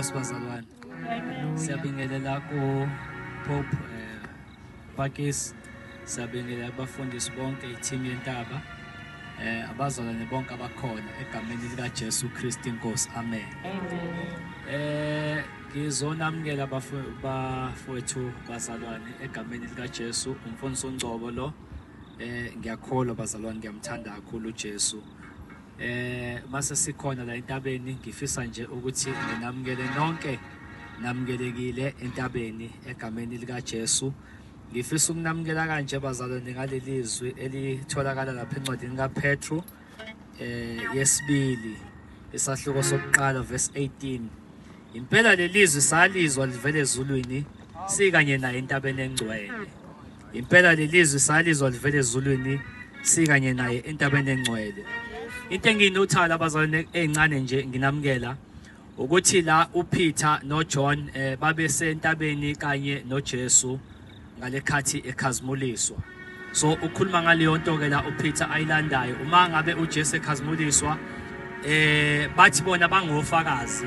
Inkosi bazalwane. Siyabingelela ku Pope Pakis. Siyabingelela abafundisi bonke i-team yentaba. Abazalwane bonke abakhona egameni lika Jesu Kristu Inkosi. Amen. Ngizonamukela bafowethu bazalwane egameni lika Jesu. Umfundisi uNgcobo lo. Ngiyakholwa bazalwane, ngiyamthanda kakhulu uJesu. Mase sikhona la entabeni, ngifisa nje ukuthi nginamukele nonke namukelekile entabeni egameni lika Jesu. Ngifisa ukunamukela kanje bazalwane ngaleli lizwi elitholakala lapha encwadini kaPetru yesibili isahluko sokuqala verse 18. Impela lelizwi salizwa livele ezulwini sikanye naye entabeni engcwele. Impela lelizwi salizwa livele ezulwini sikanye naye entabeni engcwele. Into enginothala abazalwane ezincane nje nginamukela ukuthi la uPeter noJohn babe sentabeni kanye noJesu ngalekhathi ekhazimuliswa. So ukhuluma ngaleyo nto ke la uPeter ayilandayo uma ngabe uJesu ekhazimuliswa bathi bona bangofakazi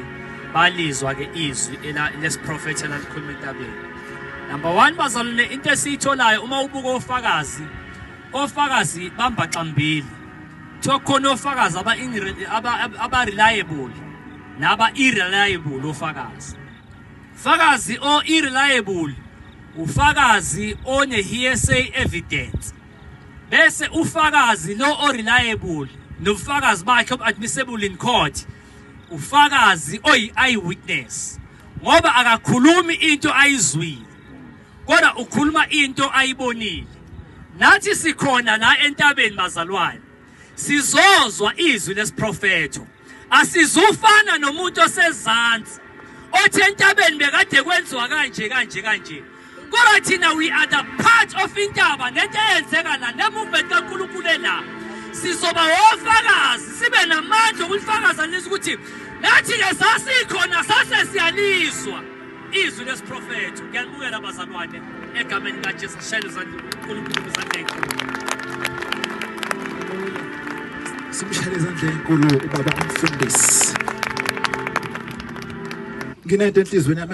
balizwa ke izwi lesiprofeti elalikhuluma entabeni. Number 1 bazalwane, into esiyitholayo uma ubuka ofakazi bambaxambili. Kukhona ofakazi aba reliable naba irreliable ofakazi. Fakazi o irreliable ufakazi one hearsay evidence. Bese ufakazi lo o reliable nofakazi bakhe admissible in court ufakazi oyi eyewitness. Ngoba akakhulumi into ayizwile, kodwa ukhuluma into ayibonile. Nathi sikhona la entabeni bazalwane, sizozwa izwi lesiprofeto. Asizufana nomuntu osezantsi othi entabeni bekade kwenziwa kanje. Kodwa thina we are the part of intaba nento eyenzeka la nemovement kaNkulunkulu la. Sizoba ofakazi, sibe namandla okulifakaza nisi ukuthi nathi ke sasikhona sasesiyalizwa izwi lesiprofeto. Ngiyabukela bazalwane egameni kaJesu shayela uNkulunkulu uzandleni. Simshayele izandla ezinkulu ubaba umfundisi. Nginento enhlizweni yami